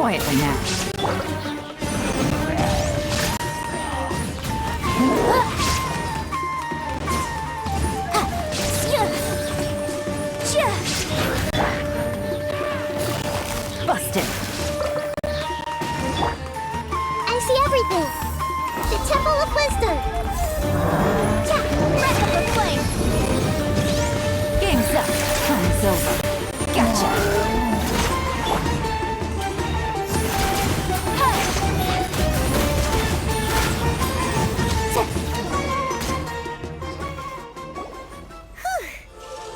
Quietly now. Busted. I see everything. The Temple of Wisdom. Wrap up the flame. Game's up. Time's over. Gotcha.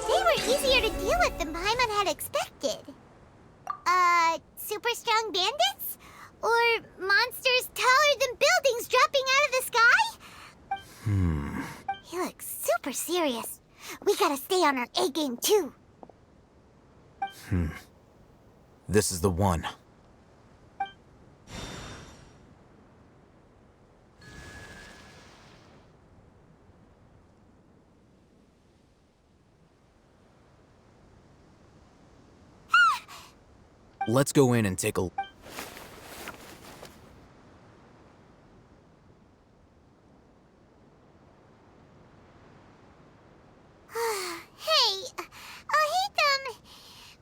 They were easier to deal with than Paimon had expected. Super strong bandits? Or monsters taller than buildings dropping out of the sky? He looks super serious. We gotta stay on our A game too. This is the one. Let's go in and take a...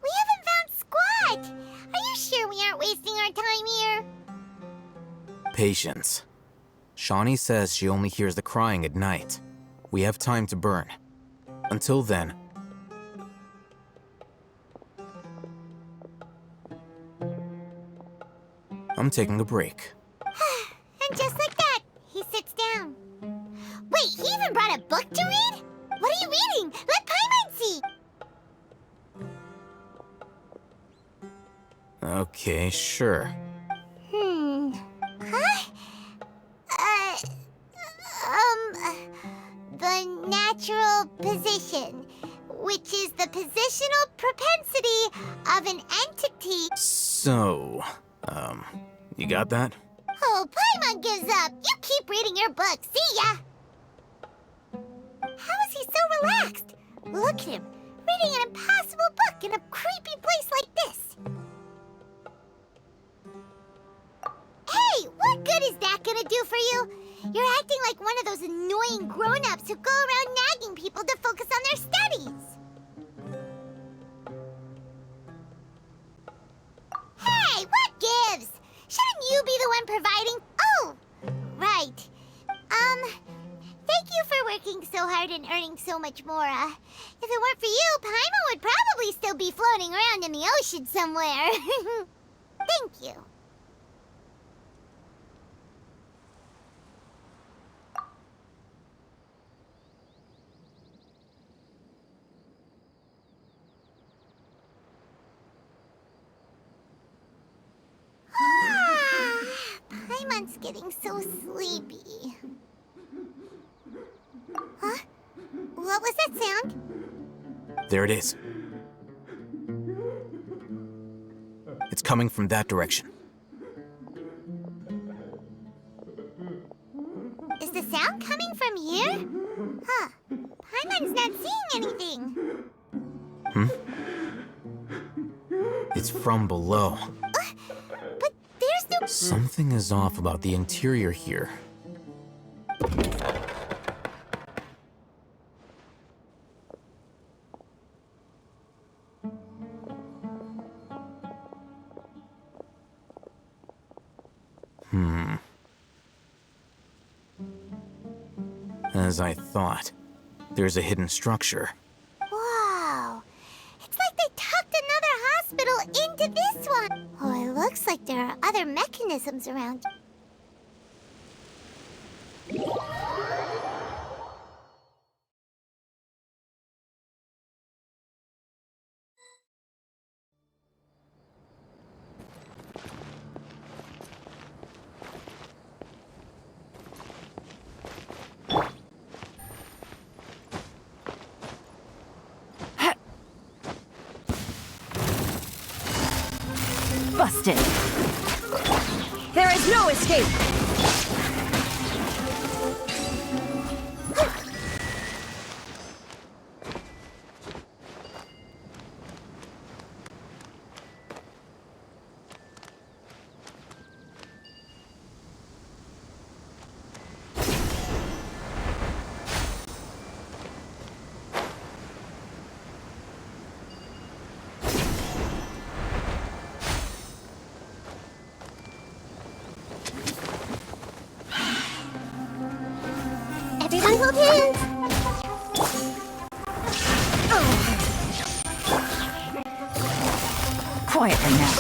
We haven't found squat. Are you sure we aren't wasting our time here? Patience. Shawnee says she only hears the crying at night. We have time to burn. Until then... I'm taking a break. And just like that, he sits down. Wait, he even brought a book to read? What are you reading? Let Paimon see! Okay, sure. The natural position, which is the positional propensity of an entity. So, you got that? Oh, Paimon gives up. You keep reading your book. See ya! How is he so relaxed? Look at him, reading an impossible book in a creepy place like this. Hey, what good is that gonna do for you? You're acting like one of those annoying grown-ups who go around nagging people to focus on their studies. Hey, what gives? Shouldn't you be the one providing? Oh, right. Thank you for working so hard and earning so much more. If it weren't for you, Paimon would probably still be floating around in the ocean somewhere. Thank you. Paimon's getting so sleepy. Huh? What was that sound? There it is. It's coming from that direction. Is the sound coming from here? Huh. Paimon's not seeing anything. It's from below. But there's no... Something is off about the interior here. As I thought, there's a hidden structure. Wow. It's like they tucked another hospital into this one. Oh, it looks like there are other mechanisms around. Busted. There is no escape. hold hands. Quietly now.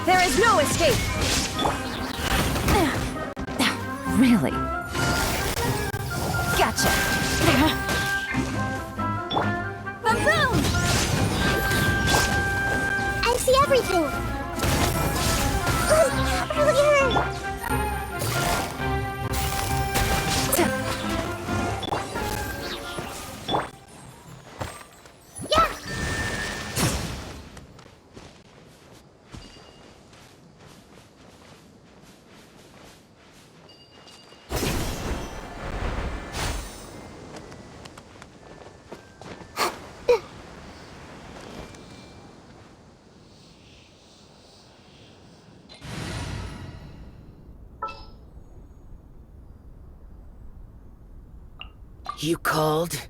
There is no escape! Really? Gotcha! Boom! I see everything. Look at her. Yeah. You called?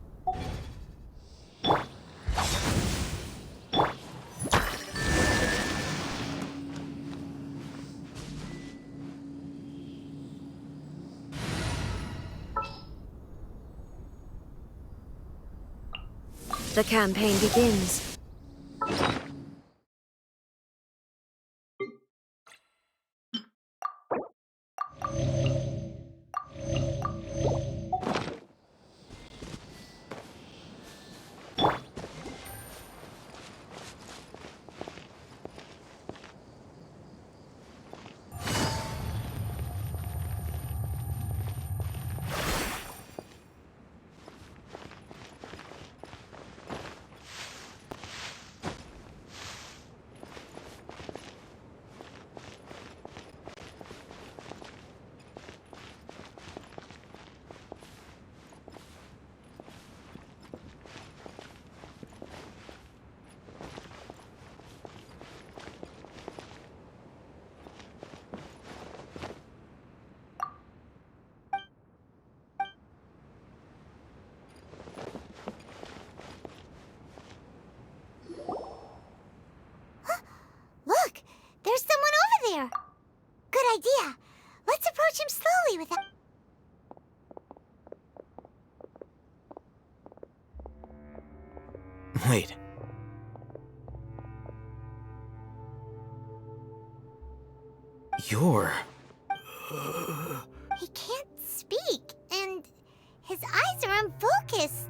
The campaign begins. Look, there's someone over there. Good idea. Let's approach him slowly without... Wait. You're... He can't speak, and his eyes are unfocused.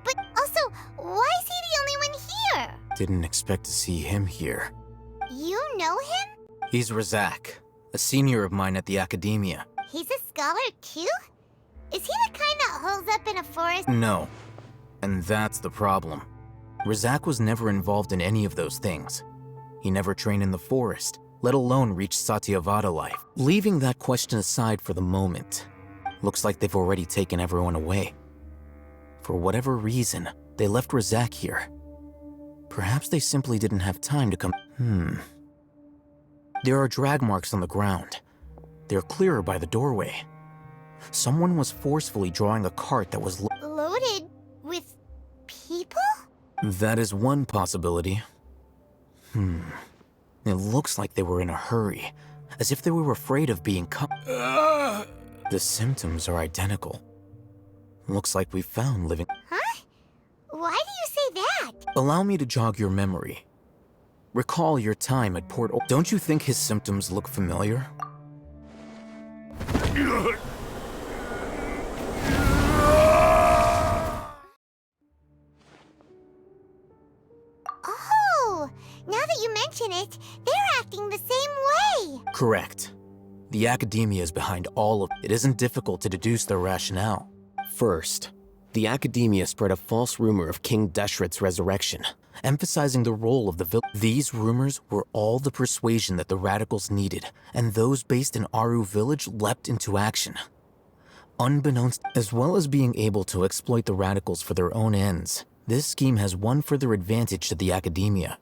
But also, why is he the only one here? Didn't expect to see him here. You know him? He's Razak, a senior of mine at the academia. He's a scholar too? Is he the kind that holds up in a forest? No. And that's the problem. Razak was never involved in any of those things. He never trained in the forest, let alone reach Satyavada life. Leaving that question aside for the moment, looks like they've already taken everyone away. For whatever reason, they left Razak here. Perhaps they simply didn't have time to come. There are drag marks on the ground. They're clearer by the doorway. Someone was forcefully drawing a cart that was Loaded with people? That is one possibility. It looks like they were in a hurry, as if they were afraid of being caught. The symptoms are identical. Looks like we found living. Huh? Why do you say that? Allow me to jog your memory. Recall your time at Port. Don't you think his symptoms look familiar? Oh, now that you mention it, they're acting the same way. Correct. The academia is behind all of it. It isn't difficult to deduce their rationale. First, the academia spread a false rumor of King Desheret's resurrection, emphasizing the role of the village. These rumors were all the persuasion that the radicals needed, and those based in Aru village leapt into action. Unbeknownst, as well as being able to exploit the radicals for their own ends, this scheme has one further advantage to the academia.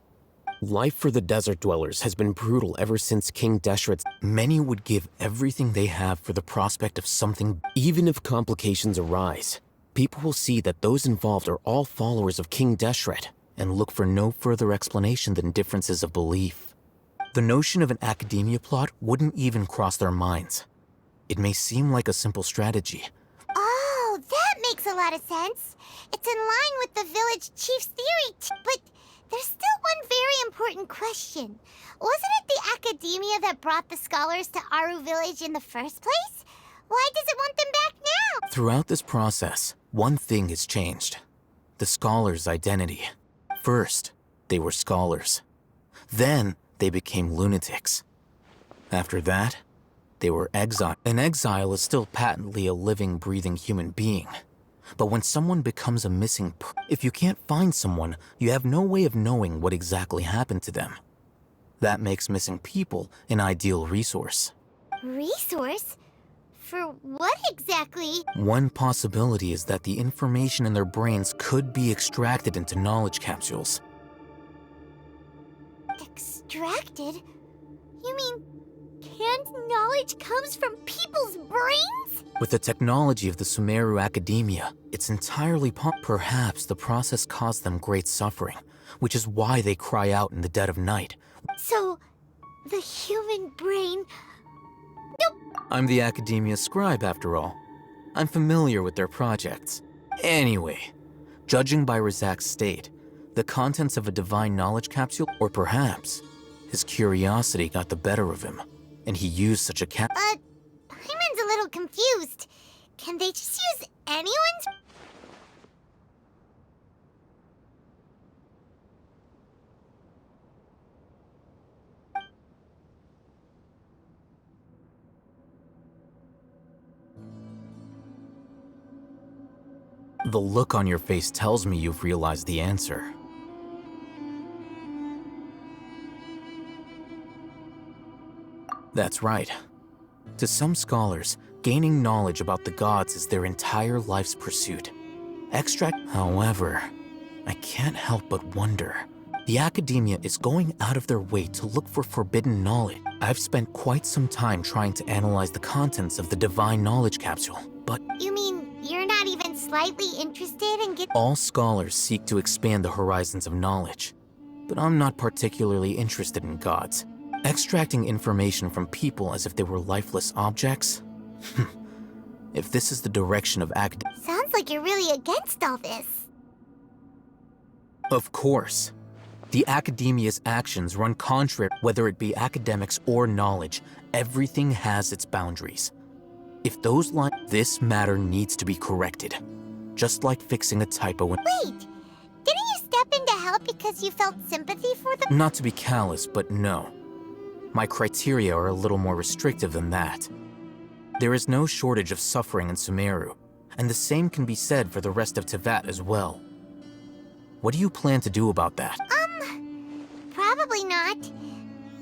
Life for the desert dwellers has been brutal ever since King Desheret's. Many would give everything they have for the prospect of something. Even if complications arise, people will see that those involved are all followers of King Deshret and look for no further explanation than differences of belief. The notion of an academia plot wouldn't even cross their minds. It may seem like a simple strategy. Oh, that makes a lot of sense. It's in line with the village chief's theory, but there's still one very important question. Wasn't it the academia that brought the scholars to Aru village in the first place? Why does it want them back now? Throughout this process, one thing has changed. The scholars' identity. First, they were scholars. Then, they became lunatics. After that, they were exiled. An exile is still patently a living, breathing human being. But when someone becomes a missing if you can't find someone, you have no way of knowing what exactly happened to them. That makes missing people an ideal resource. Resource? For what exactly? One possibility is that the information in their brains could be extracted into knowledge capsules. Extracted? You mean canned knowledge comes from people's brains? With the technology of the Sumeru Academia, it's entirely perhaps the process caused them great suffering, which is why they cry out in the dead of night. So, the human brain... I'm the Academia scribe, after all. I'm familiar with their projects. Anyway, judging by Razak's state, the contents of a divine knowledge capsule, or perhaps his curiosity got the better of him, and he used such a Hyman's a little confused. Can they just use anyone's... The look on your face tells me you've realized the answer. That's right. To some scholars, gaining knowledge about the gods is their entire life's pursuit. However, I can't help but wonder. The Academia is going out of their way to look for forbidden knowledge. I've spent quite some time trying to analyze the contents of the divine knowledge capsule, but... You mean you're not even slightly interested in All scholars seek to expand the horizons of knowledge, but I'm not particularly interested in gods. Extracting information from people as if they were lifeless objects? If this is the direction of Sounds like you're really against all this. Of course. The Academia's actions run contrary, whether it be academics or knowledge. Everything has its boundaries. If those this matter needs to be corrected. Just like fixing a typo Wait! Didn't you step in to help because you felt sympathy for them? Not to be callous, but no. My criteria are a little more restrictive than that. There is no shortage of suffering in Sumeru, and the same can be said for the rest of Teyvat as well. What do you plan to do about that? Probably not.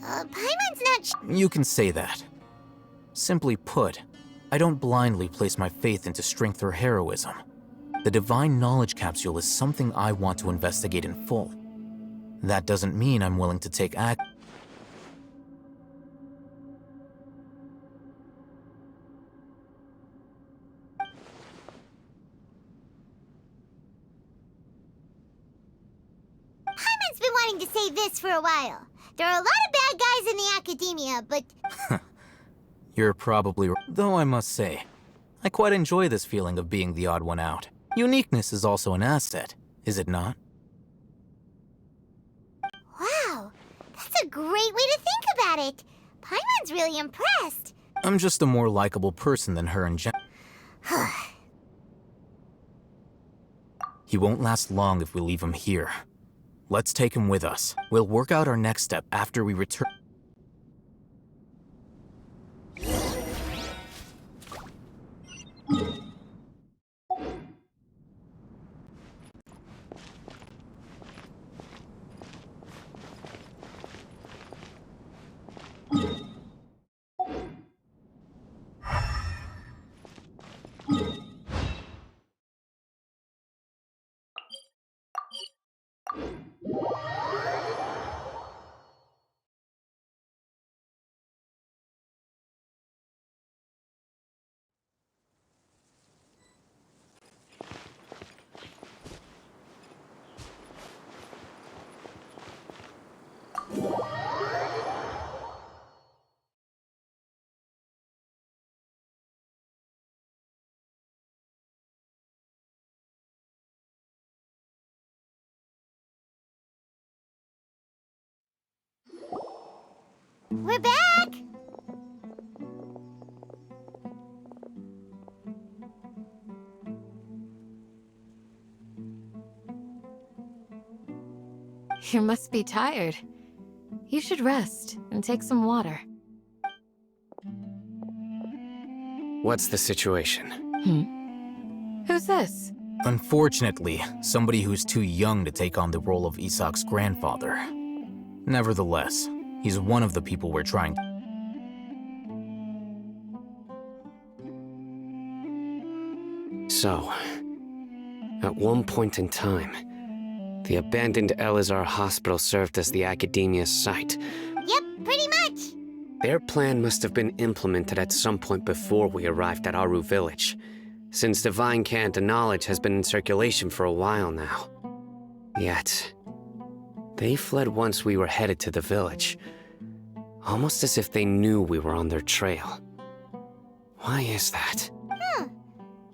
Paimon's not You can say that. Simply put, I don't blindly place my faith into strength or heroism. The divine knowledge capsule is something I want to investigate in full. That doesn't mean I'm willing to take action. Paimon's been wanting to say this for a while. There are a lot of bad guys in the Academia, but... You're probably right. Though I must say, I quite enjoy this feeling of being the odd one out. Uniqueness is also an asset, is it not? Wow, that's a great way to think about it. Paimon's really impressed. I'm just a more likable person than her in general. He won't last long if we leave him here. Let's take him with us. We'll work out our next step after we return. We're back! You must be tired. You should rest and take some water. What's the situation? Who's this? Unfortunately, somebody who's too young to take on the role of Isak's grandfather. Nevertheless, he's one of the people we're trying to... So, at one point in time, the abandoned Elazar hospital served as the Academia's site. Yep, pretty much. Their plan must have been implemented at some point before we arrived at Aru village, since Divine Cant and knowledge has been in circulation for a while now. Yet, they fled once we were headed to the village, almost as if they knew we were on their trail. Why is that?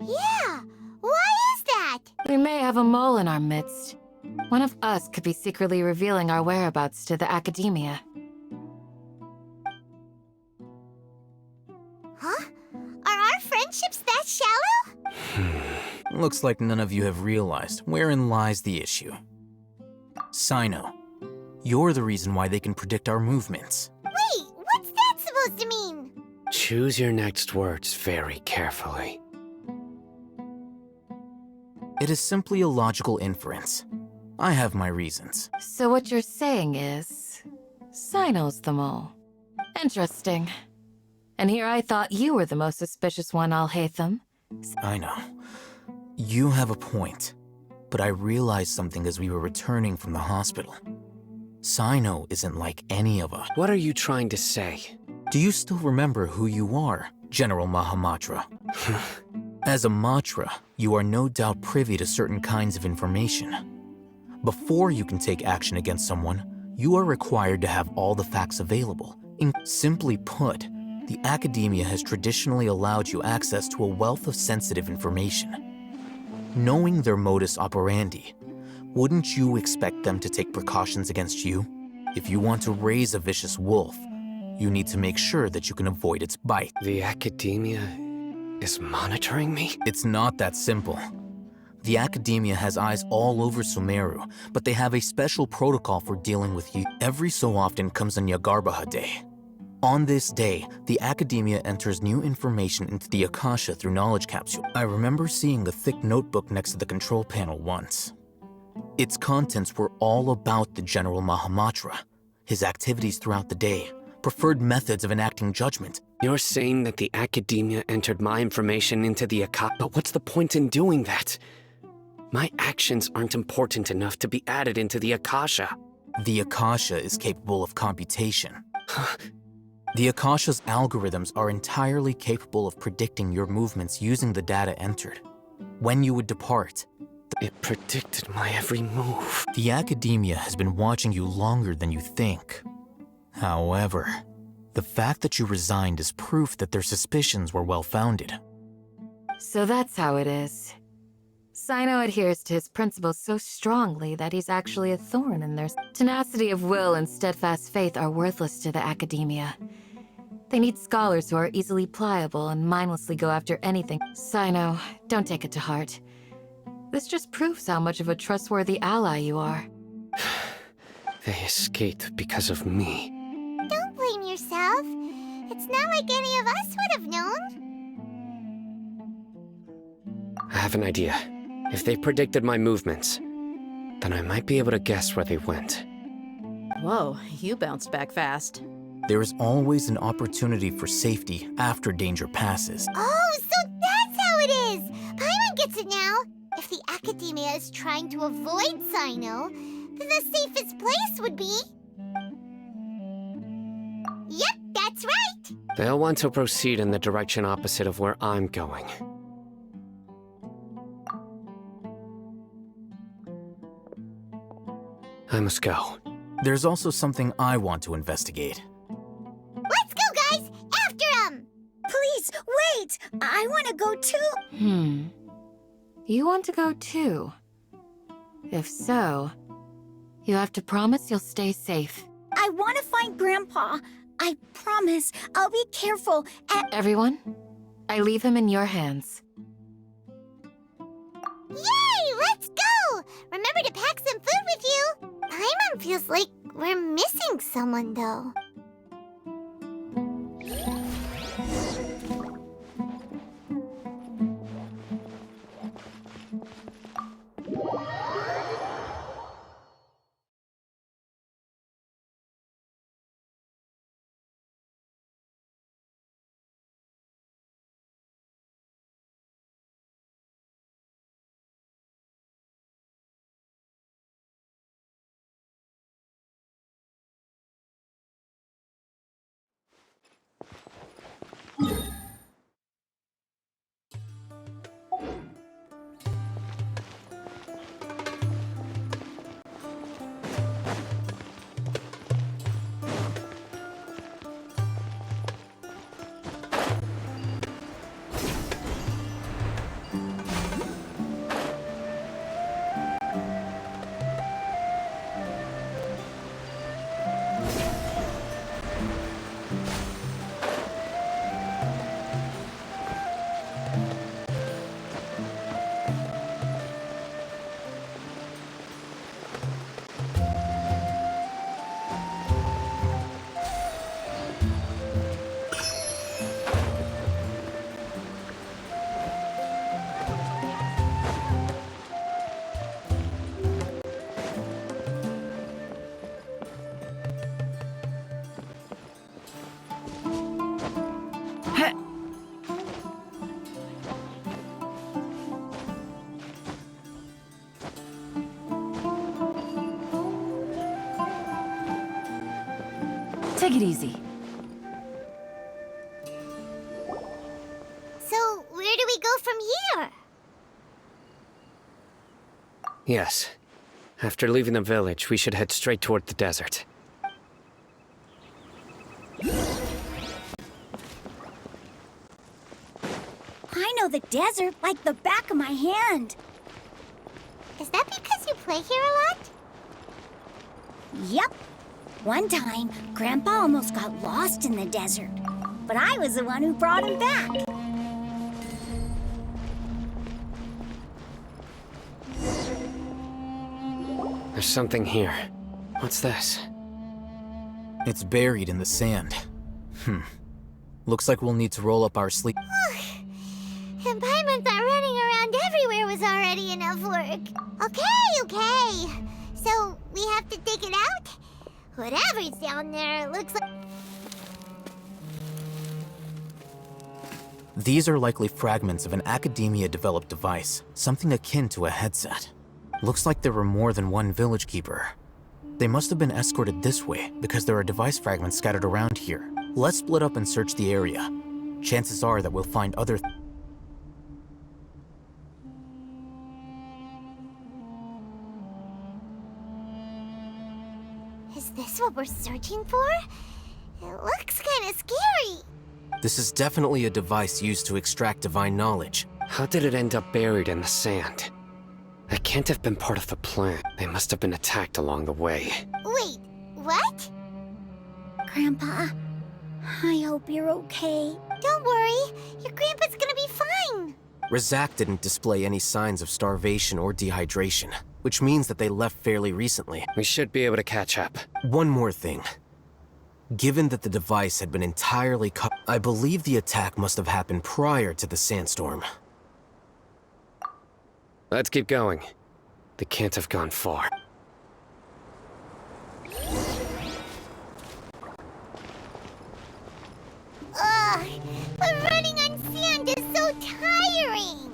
Yeah, why is that? We may have a mole in our midst. One of us could be secretly revealing our whereabouts to the Academia. Huh? Are our friendships that shallow? Looks like none of you have realized wherein lies the issue. Sino, you're the reason why they can predict our movements. Wait, what's that supposed to mean? Choose your next words very carefully. It is simply a logical inference. I have my reasons. So what you're saying is... Sino's the mole. Interesting. And here I thought you were the most suspicious one, Alhaitham. I know. You have a point. But I realized something as we were returning from the hospital. Sino isn't like any of us. What are you trying to say? Do you still remember who you are, General Mahamatra? As a Matra, you are no doubt privy to certain kinds of information. Before you can take action against someone, you are required to have all the facts available. Simply put, the Academia has traditionally allowed you access to a wealth of sensitive information. Knowing their modus operandi, wouldn't you expect them to take precautions against you? If you want to raise a vicious wolf, you need to make sure that you can avoid its bite. The Academia is monitoring me? It's not that simple. The Academia has eyes all over Sumeru, but they have a special protocol for dealing with you. Every so often comes a Nyagarbaha Day. On this day, the Academia enters new information into the Akasha through knowledge capsule. I remember seeing the thick notebook next to the control panel once. Its contents were all about the General Mahamatra, his activities throughout the day, preferred methods of enacting judgment. You're saying that the Academia entered my information into the Akasha? But what's the point in doing that? My actions aren't important enough to be added into the Akasha. The Akasha is capable of computation. The Akasha's algorithms are entirely capable of predicting your movements using the data entered. When you would depart, It predicted my every move. the Academia has been watching you longer than you think. However, the fact that you resigned is proof that their suspicions were well-founded. So that's how it is. Sino adheres to his principles so strongly that he's actually a thorn in their... Tenacity of will and steadfast faith are worthless to the Academia. They need scholars who are easily pliable and mindlessly go after anything. Sino, don't take it to heart. This just proves how much of a trustworthy ally you are. They escaped because of me. Don't blame yourself. It's not like any of us would have known. I have an idea. If they predicted my movements, then I might be able to guess where they went. Whoa, you bounced back fast. There is always an opportunity for safety after danger passes. Oh, so that's how it is! Paimon gets it now. If the Academia is trying to avoid Sino, then the safest place would be... Yep, that's right! They'll want to proceed in the direction opposite of where I'm going. I must go. There's also something I want to investigate. Let's go, guys! After him! Please, wait! I want to go too. You want to go too? If so, you have to promise you'll stay safe. I want to find Grandpa. I promise I'll be careful and— Everyone, I leave him in your hands. Yay! Let's go! Remember to pack some food with you! Paimon feels like we're missing someone, though. Take it easy. So, where do we go from here? Yes. After leaving the village, we should head straight toward the desert. I know the desert like the back of my hand. Is that because you play here a lot? Yep. One time, Grandpa almost got lost in the desert, but I was the one who brought him back. There's something here. What's this? It's buried in the sand. Looks like we'll need to roll up our sleeve. And Paimon thought running around everywhere was already enough work. Okay. So, we have to dig it out? Whatever's down there, it looks like... These are likely fragments of an Academia-developed device, something akin to a headset. Looks like there were more than one village keeper. They must have been escorted this way because there are device fragments scattered around here. Let's split up and search the area. Chances are that we'll find other... Is this what we're searching for? It looks kinda scary. This is definitely a device used to extract divine knowledge. How did it end up buried in the sand? That can't have been part of the plan. They must have been attacked along the way. Wait, what? Grandpa, I hope you're okay. Don't worry, your grandpa's gonna be fine. Razak didn't display any signs of starvation or dehydration, which means that they left fairly recently. We should be able to catch up. One more thing. Given that the device had been entirely cut, I believe the attack must have happened prior to the sandstorm. Let's keep going. They can't have gone far. Ugh, but running on sand is so tiring.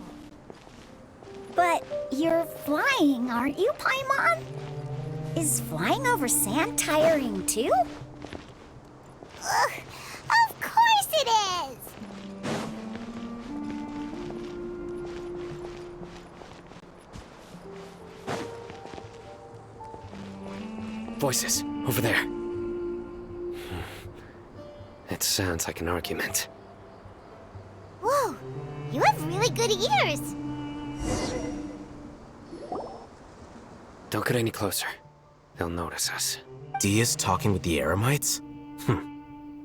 But you're flying, aren't you, Paimon? Is flying over sand tiring too? Ugh, of course it is. Voices, over there. It sounds like an argument. Whoa, you have really good ears. Don't get any closer. They'll notice us. Dia's talking with the Eremites?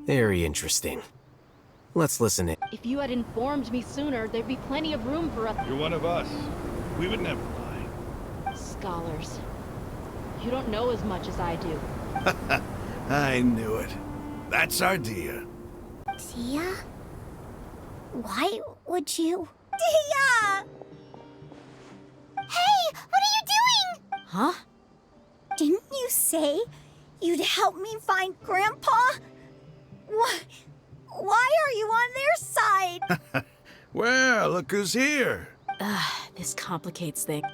Very interesting. Let's listen in. If you had informed me sooner, there'd be plenty of room for us. You're one of us. We would never lie. Scholars. You don't know as much as I do. I knew it. That's our Dia. Dia? Why would you? Dia! Hey, what are you doing? Huh? Didn't you say you'd help me find Grandpa? Why are you on their side? Well, look who's here. This complicates things.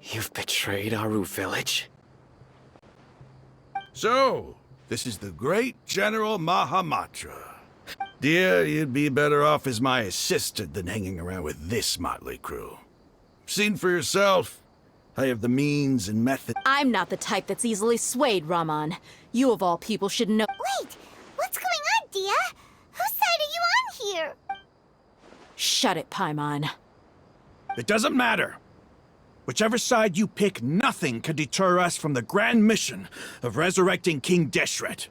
You've betrayed Aru Village? So, this is the great General Mahamatra. Dear, you'd be better off as my assistant than hanging around with this motley crew. Seen for yourself. I have the means and method. I'm not the type that's easily swayed, Raman. You of all people should know. Wait, what's going on, Dia? Whose side are you on here? Shut it, Paimon. It doesn't matter. Whichever side you pick, nothing can deter us from the grand mission of resurrecting King Deshret.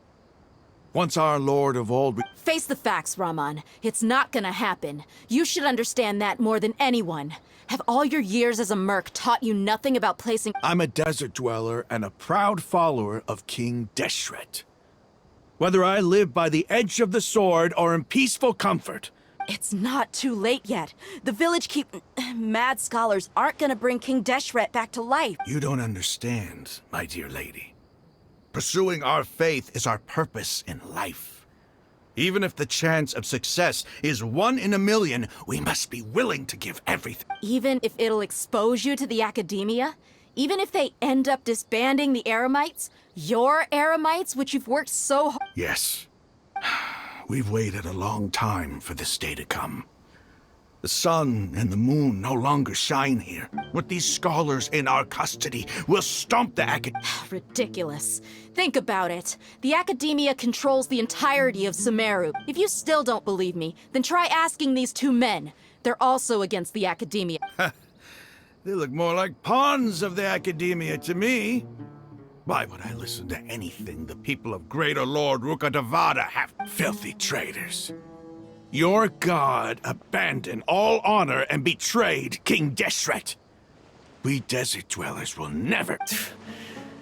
Once our Lord of Old... Face the facts, Raman. It's not gonna happen. You should understand that more than anyone. Have all your years as a merc taught you nothing about placing... I'm a desert dweller and a proud follower of King Deshret. Whether I live by the edge of the sword or in peaceful comfort... It's not too late yet. The village keep... Mad scholars aren't gonna bring King Deshret back to life. You don't understand, my dear lady. Pursuing our faith is our purpose in life. Even if the chance of success is 1 in a million, we must be willing to give everything. Even if it'll expose you to the academia? Even if they end up disbanding the Eremites? Your Eremites, which you've worked so hard... Yes. We've waited a long time for this day to come. The sun and the moon no longer shine here. With these scholars in our custody, we'll stomp the Ridiculous. Think about it. The academia controls the entirety of Sumeru. If you still don't believe me, then try asking these 2 men. They're also against the academia. They look more like pawns of the academia to me. Why would I listen to anything the people of Greater Lord Rukkhadevata have? Filthy traitors. Your god abandoned all honor and betrayed King Deshret. We desert dwellers will never...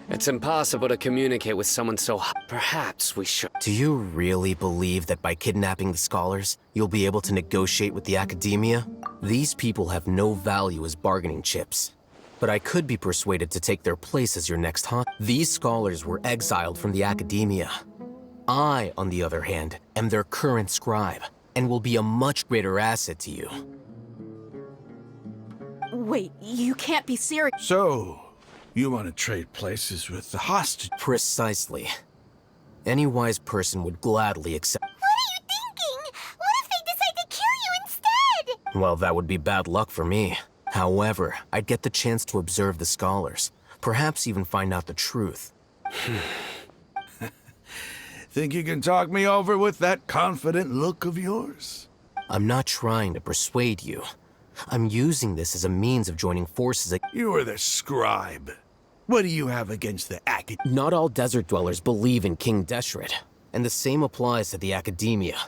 It's impossible to communicate with someone so perhaps we should. Do you really believe that by kidnapping the scholars, you'll be able to negotiate with the academia? These people have no value as bargaining chips. But I could be persuaded to take their place as your next hunt. These scholars were exiled from the academia. I, on the other hand, am their current scribe, and will be a much greater asset to you. Wait, you can't be serious. So, you want to trade places with the hostage? Precisely. Any wise person would gladly accept. What are you thinking? What if they decide to kill you instead? Well, that would be bad luck for me. However, I'd get the chance to observe the scholars, perhaps even find out the truth. Think you can talk me over with that confident look of yours? I'm not trying to persuade you. I'm using this as a means of joining forces. You are the scribe. What do you have against the acad... Not all desert dwellers believe in King Deshret, and the same applies to the academia.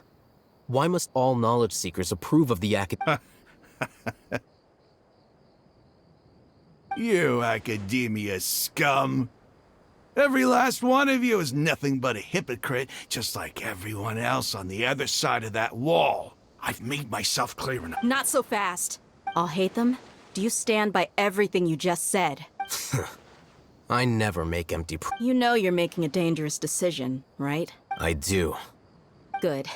Why must all knowledge seekers approve of the You academia scum. Every last one of you is nothing but a hypocrite, just like everyone else on the other side of that wall. I've made myself clear enough. Not so fast. I'll hate them. Do you stand by everything you just said? I never make empty You know you're making a dangerous decision, right? I do. Good.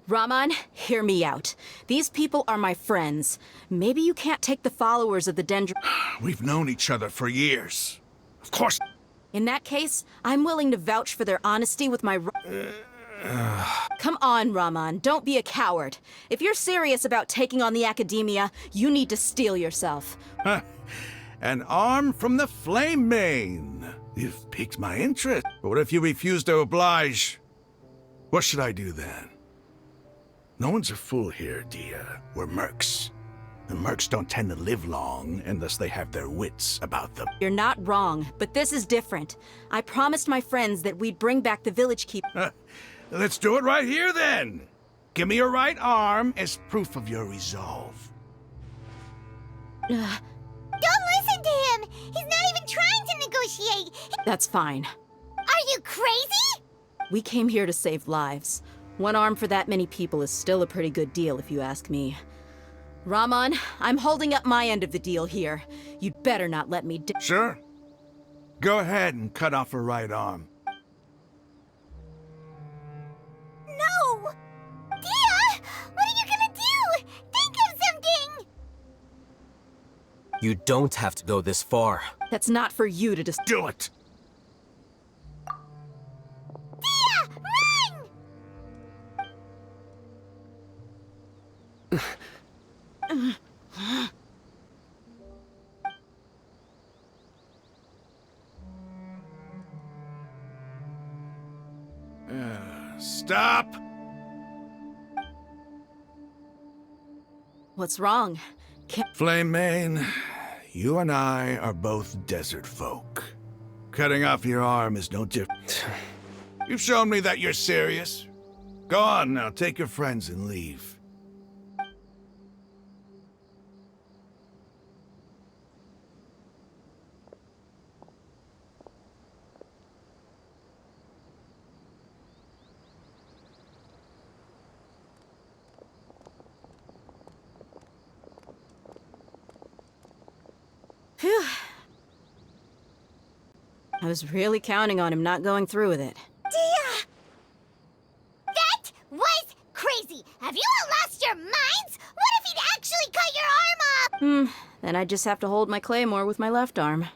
Raman, hear me out. These people are my friends. Maybe you can't take the followers of the Dendro... We've known each other for years. Of course... In that case, I'm willing to vouch for their honesty with my... Come on, Raman, don't be a coward. If you're serious about taking on the academia, you need to steel yourself. An arm from the Flame Mane. You've piqued my interest. But what if you refuse to oblige? What should I do then? No one's a fool here, Dia. We're mercs. And mercs don't tend to live long unless they have their wits about them. You're not wrong, but this is different. I promised my friends that we'd bring back the village keep... Let's do it right here, then. Give me your right arm as proof of your resolve. Don't listen to him! He's not even trying to negotiate! That's fine. Are you crazy? We came here to save lives. One arm for that many people is still a pretty good deal, if you ask me. Rahman, I'm holding up my end of the deal here. You'd better not let me Sure. Go ahead and cut off her right arm. No! Dia! What are you gonna do? Think of something! You don't have to go this far. That's not for you to decide. Do it! Dia! Run! Stop! What's wrong? Flame Mane, you and I are both desert folk. Cutting off your arm is no different. You've shown me that you're serious. Go on now, take your friends and leave. Phew. I was really counting on him not going through with it. Dia! That was crazy! Have you all lost your minds? What if he'd actually cut your arm off? Then I just have to hold my claymore with my left arm.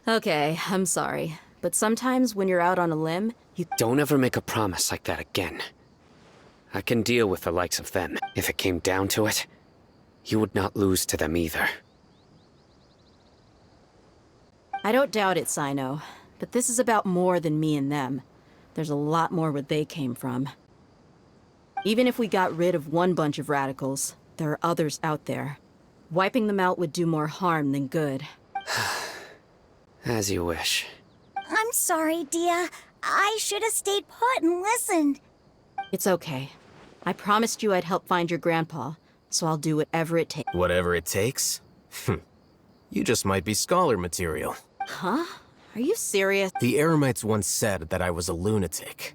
Okay, I'm sorry. But sometimes when you're out on a limb, you... Don't ever make a promise like that again. I can deal with the likes of them. If it came down to it, you would not lose to them either. I don't doubt it, Sino. But this is about more than me and them. There's a lot more where they came from. Even if we got rid of one bunch of radicals, there are others out there. Wiping them out would do more harm than good. As you wish. I'm sorry, Dia. I should have stayed put and listened. It's okay. I promised you I'd help find your grandpa, so I'll do whatever it takes. Whatever it takes? You just might be scholar material. Huh? Are you serious? The Eremites once said that I was a lunatic.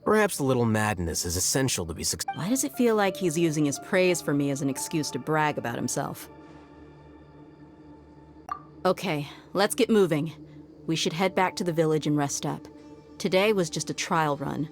Perhaps a little madness is essential to be successful. Why does it feel like he's using his praise for me as an excuse to brag about himself? Okay, let's get moving. We should head back to the village and rest up. Today was just a trial run.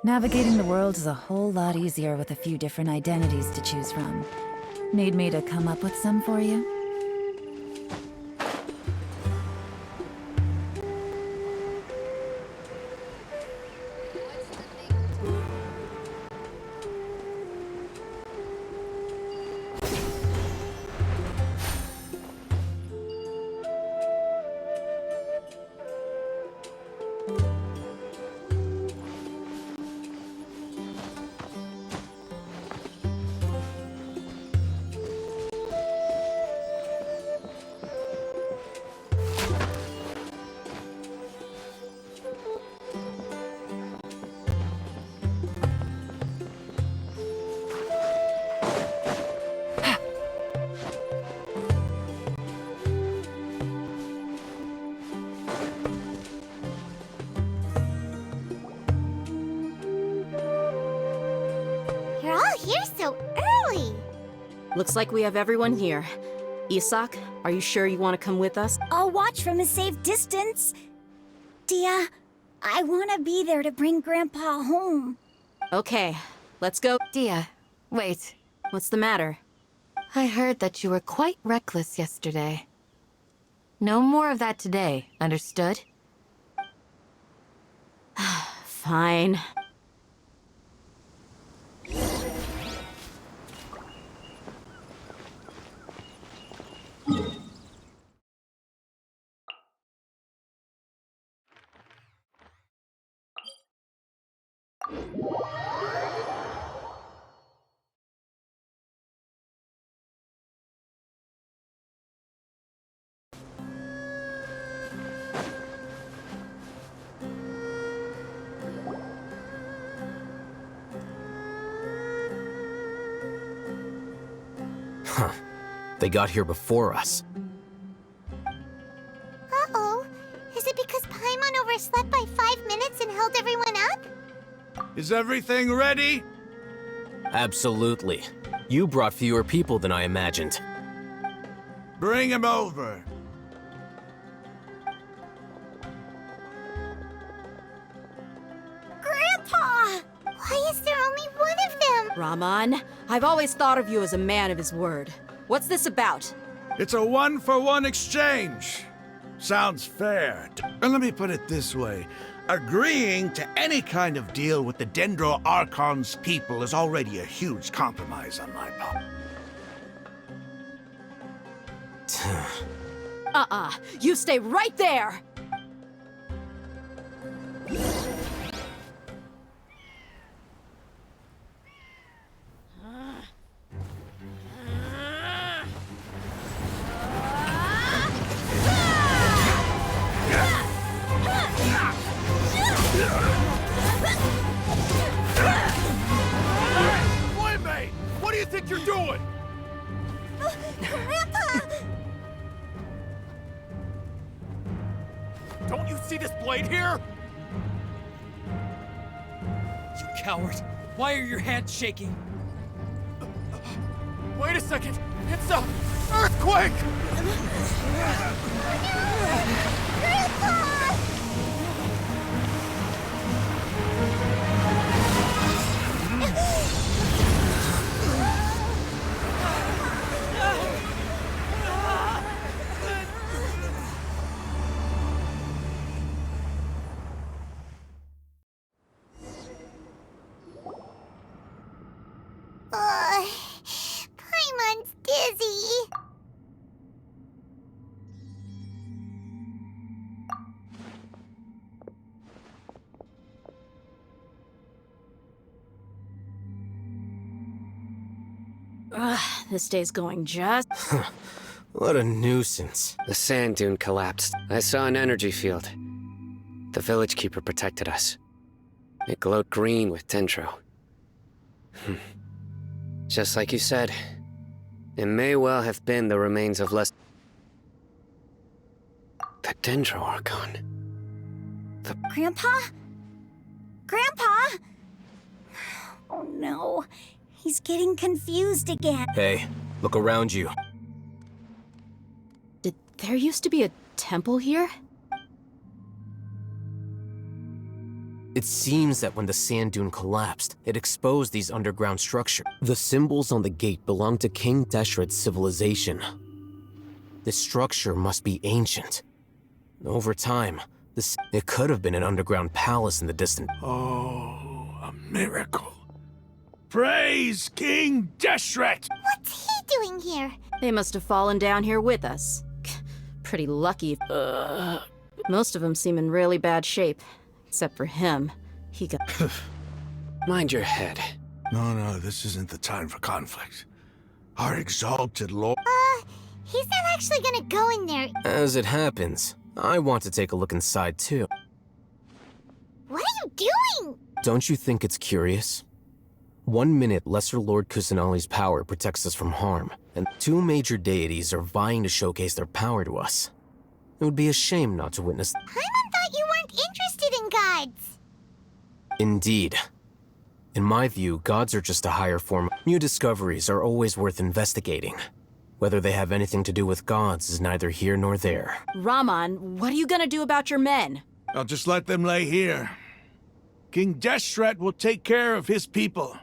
Navigating the world is a whole lot easier with a few different identities to choose from. Need me to come up with some for you? here so early? Looks like we have everyone here. Isak, are you sure you want to come with us? I'll watch from a safe distance. Dia, I want to be there to bring Grandpa home. Okay, let's go. Dia, wait. What's the matter? I heard that you were quite reckless yesterday. No more of that today, understood? Fine. Huh. They got here before us. Uh-oh. Is it because Paimon overslept by 5 minutes and held everyone up? Is everything ready? Absolutely. You brought fewer people than I imagined. Bring him over. Grandpa! Why is there only one of them? Rahman, I've always thought of you as a man of his word. What's this about? It's a one-for-one exchange. Sounds fair. And let me put it this way. Agreeing to any kind of deal with the Dendro Archon's people is already a huge compromise on my part. You stay right there! Playmate! What do you think you're doing? Grandpa! Don't you see this blade here? You coward! Why are your hands shaking? Wait a second! It's a earthquake! Paimon's dizzy. This day's going just... What a nuisance. The sand dune collapsed. I saw an energy field. The village keeper protected us. It glowed green with dendro. Just like you said, it may well have been the remains of less... The Dendro Archon. Grandpa? Grandpa? Oh no, he's getting confused again. Hey, look around you. Did there used to be a temple here? It seems that when the sand dune collapsed, it exposed these underground structures. The symbols on the gate belong to King Deshret's civilization. This structure must be ancient. Over time, it could have been an underground palace in the distant... Oh, a miracle. Praise King Deshret! What's he doing here? They must have fallen down here with us. Pretty lucky. Most of them seem in really bad shape. Except for him. He got... Mind your head. No, this isn't the time for conflict. Our exalted lord... He's not actually gonna go in there. As it happens, I want to take a look inside too. What are you doing? Don't you think it's curious? 1 minute, Lesser Lord Kusanali's power protects us from harm, and 2 major deities are vying to showcase their power to us. It would be a shame not to witness... Paimon thought you weren't interested in gods. Indeed. In my view, gods are just a higher form. New discoveries are always worth investigating. Whether they have anything to do with gods is neither here nor there. Raman, what are you gonna do about your men? I'll just let them lay here. King deshert will take care of his people.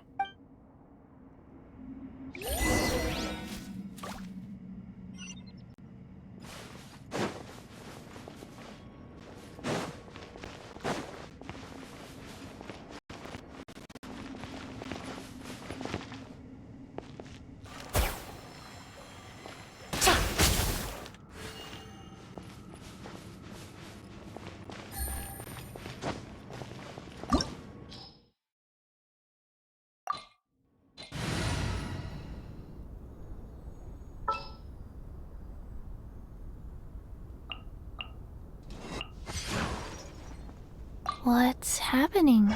What's happening?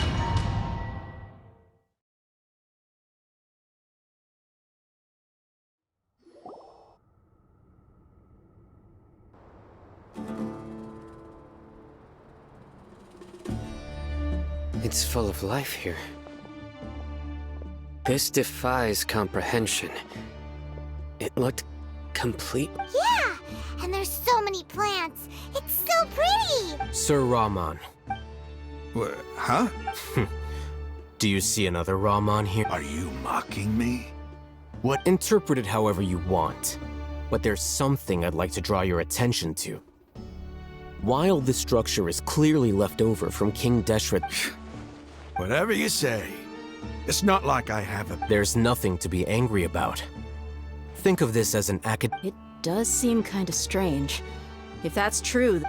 It's full of life here. This defies comprehension. It looked complete. Yeah, and there's so many plants. It's so pretty. Sir Rahman, Huh? do you see another Rahman here? Are you mocking me? Interpret it however you want, but there's something I'd like to draw your attention to. While this structure is clearly left over from King deshert, Whatever you say. It's not like I have a... there's nothing to be angry about. Think of this as an It does seem kinda strange. If that's true,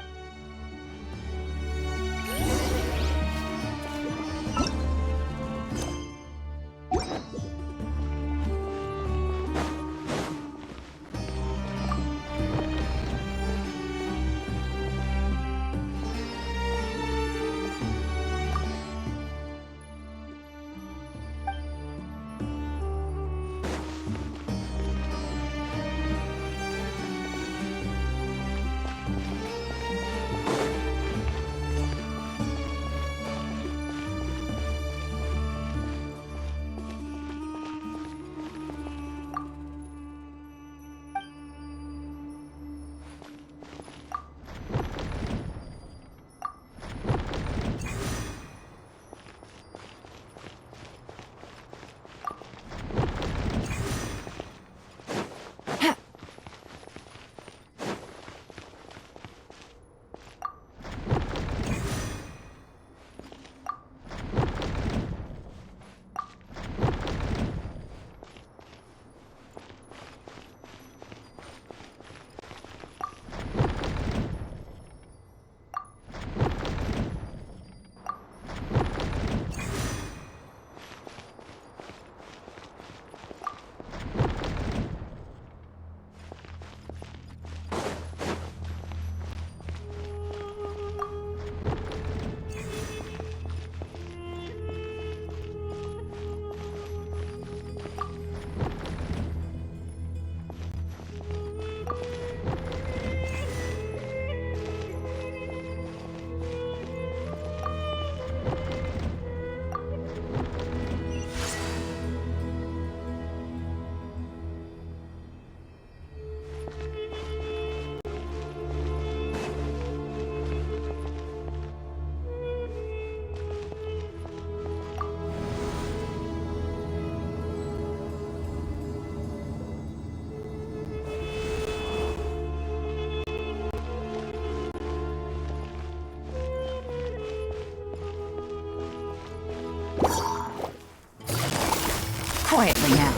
Quietly now.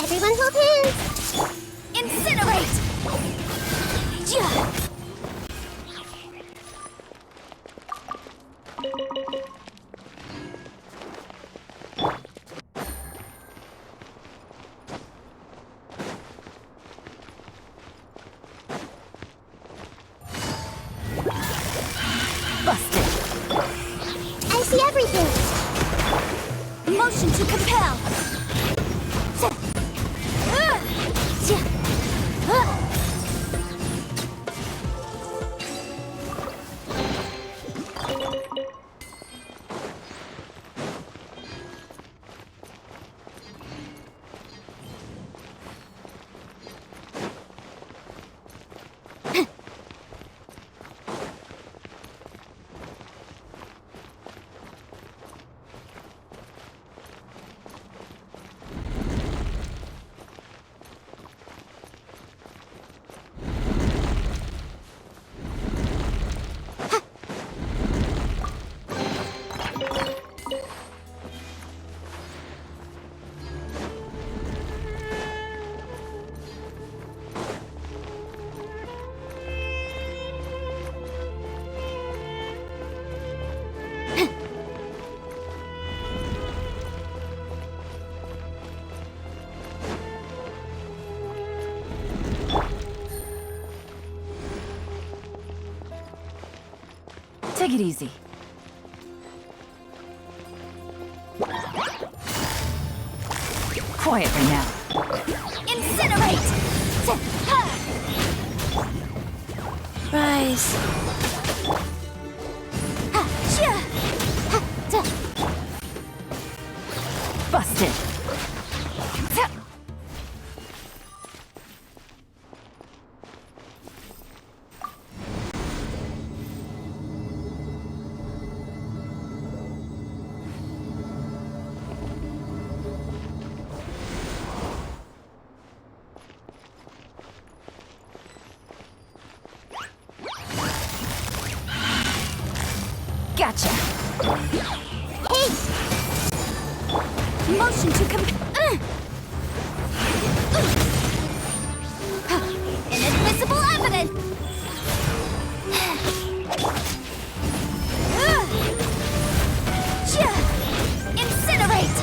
Everyone hold hands. Incinerate! Yeah. Busted. I see everything. Motion to compel! Take it easy. Quietly now. Incinerate! Rise. Busted. Gotcha. Hey! Motion to Inadmissible evidence! Incinerate!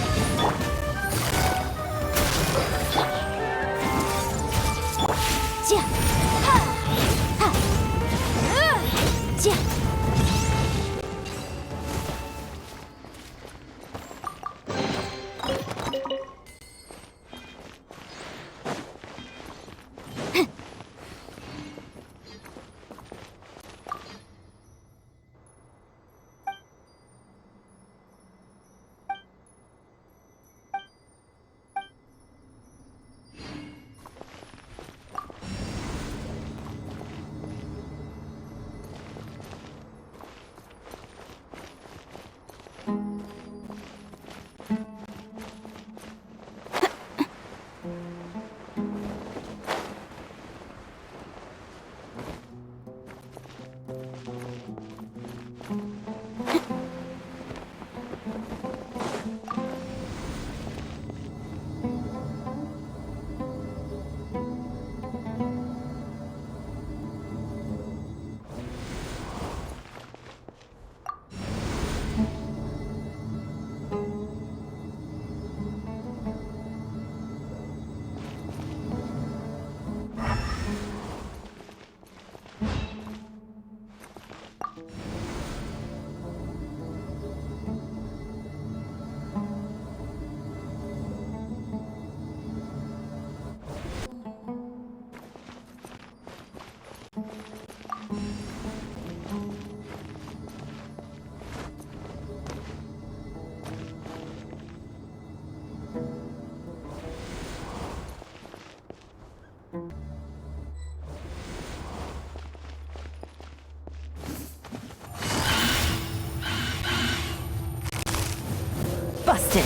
Busted.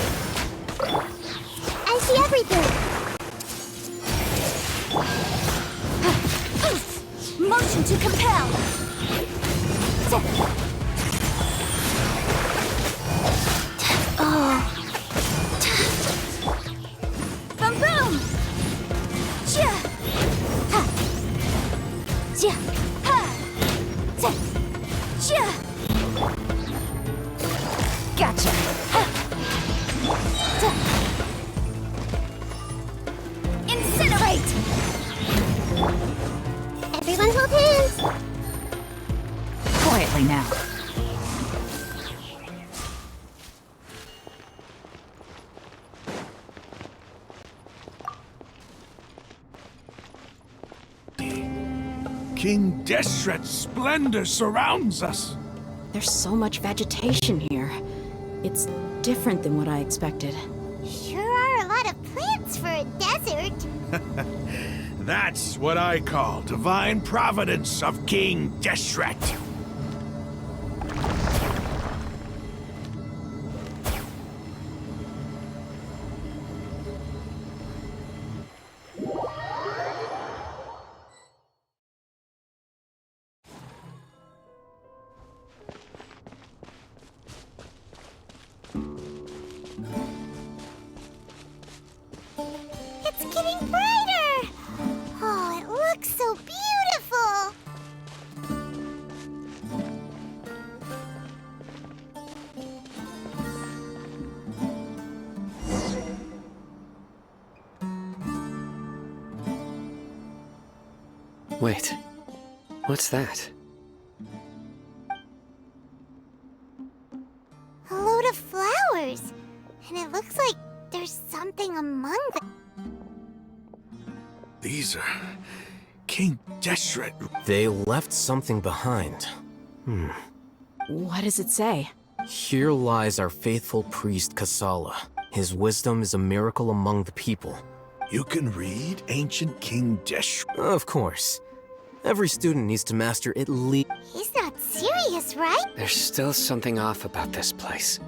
I see everything. Motion to compel! Boom boom! Gotcha. Incinerate! Everyone hold hands. Quietly now. King Deshret's splendor surrounds us. There's so much vegetation here. It's different than what I expected. Sure are a lot of plants for a desert. That's what I call divine providence of King Deshret. It's getting brighter. Oh, it looks so beautiful. Wait, what's that? something among them. These are King deshert. They left something behind. What does it say? Here lies our faithful priest Kasala. His wisdom is a miracle among the people. You can read ancient King deshert. Of course. Every student needs to master at least. He's not serious, right? There's still something off about this place.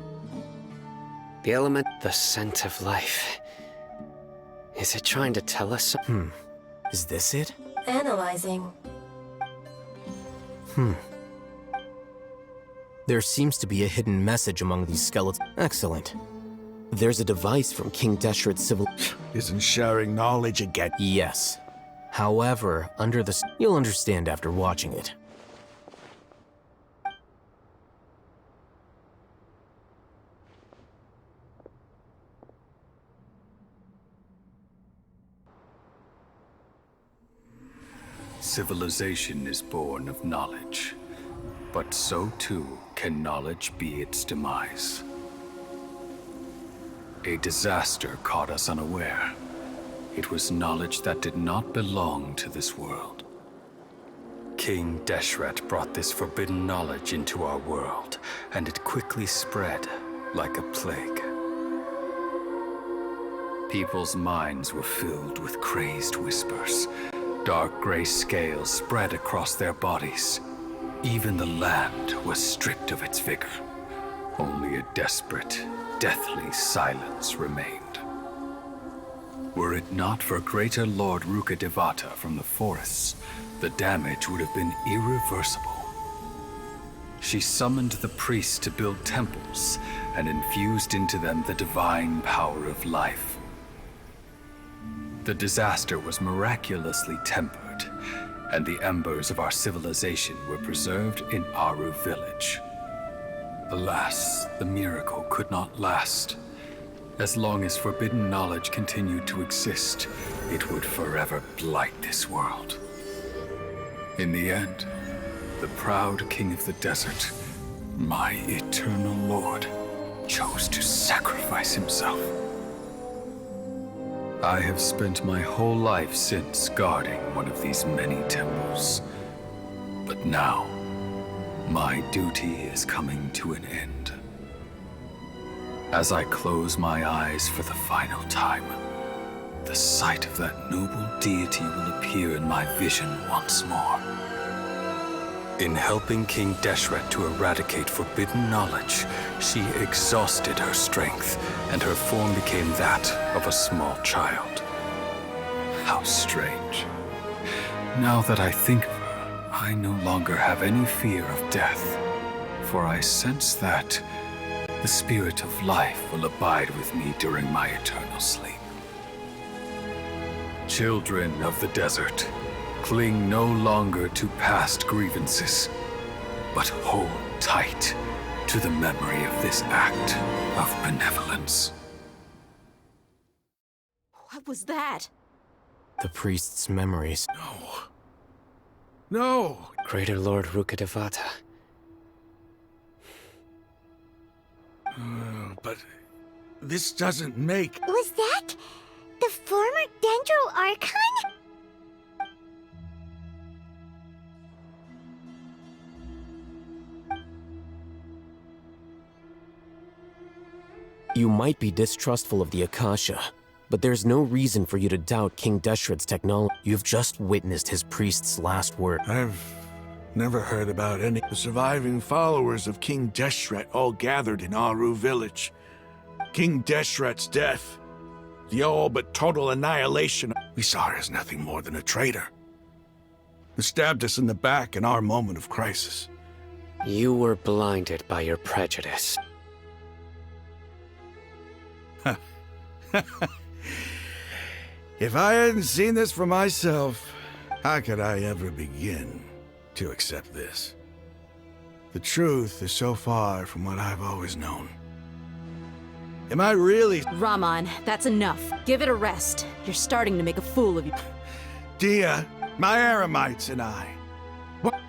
The element, the scent of life. Is it trying to tell us something? Is this it? Analyzing. There seems to be a hidden message among these skeletons. Excellent. There's a device from King Desheret's civil. Isn't sharing knowledge again? Yes. However, under the. You'll understand after watching it. Civilization is born of knowledge, but so too can knowledge be its demise. A disaster caught us unaware. It was knowledge that did not belong to this world. King Deshret brought this forbidden knowledge into our world, and it quickly spread like a plague. People's minds were filled with crazed whispers. Dark gray scales spread across their bodies. Even the land was stripped of its vigor. Only a desperate, deathly silence remained. Were it not for greater Lord Rukkhadevata from the forests, the damage would have been irreversible. She summoned the priests to build temples and infused into them the divine power of life. The disaster was miraculously tempered, and the embers of our civilization were preserved in Aru village. Alas, the miracle could not last. As long as forbidden knowledge continued to exist, it would forever blight this world. In the end, the proud king of the desert, my eternal lord, chose to sacrifice himself. I have spent my whole life since guarding one of these many temples. But now, my duty is coming to an end. As I close my eyes for the final time, the sight of that noble deity will appear in my vision once more. In helping King Deshret to eradicate forbidden knowledge, she exhausted her strength, and her form became that of a small child. How strange. Now that I think of her, I no longer have any fear of death, for I sense that the spirit of life will abide with me during my eternal sleep. Children of the desert, cling no longer to past grievances, but hold tight to the memory of this act of benevolence. What was that? The priest's memories. No! Greater Lord Rukkhadevata. But this doesn't make... Was that the former Dendro Archon? You might be distrustful of the Akasha, but there's no reason for you to doubt King Deshret's technology. You've just witnessed his priest's last word. I've never heard about any. The surviving followers of King Deshret all gathered in Aru village. King Deshret's death, the all but total annihilation. We saw her as nothing more than a traitor, who stabbed us in the back in our moment of crisis. You were blinded by your prejudice. If I hadn't seen this for myself, how could I ever begin to accept this? The truth is so far from what I've always known. Am I really... Raman, that's enough. Give it a rest. You're starting to make a fool of you. Dia, my Aramites and I. What?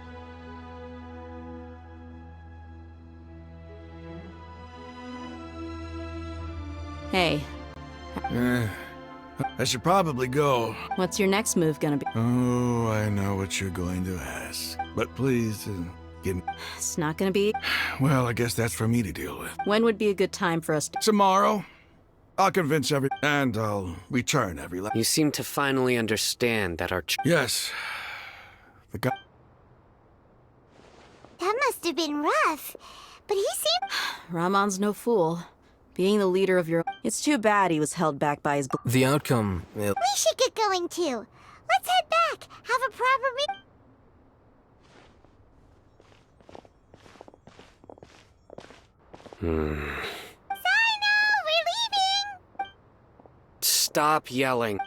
Hey, I should probably go. What's your next move gonna be? Oh, I know what you're going to ask. But please, give me... It's not gonna be... Well, I guess that's for me to deal with. When would be a good time for us to... Tomorrow, I'll convince and I'll return every... You seem to finally understand that our... Yes. The guy... That must have been rough. But he seemed... Ramon's no fool. Being the leader of your... It's too bad he was held back by his... The outcome... We should get going too. Let's head back. Have a proper Sino, we're leaving! Stop yelling.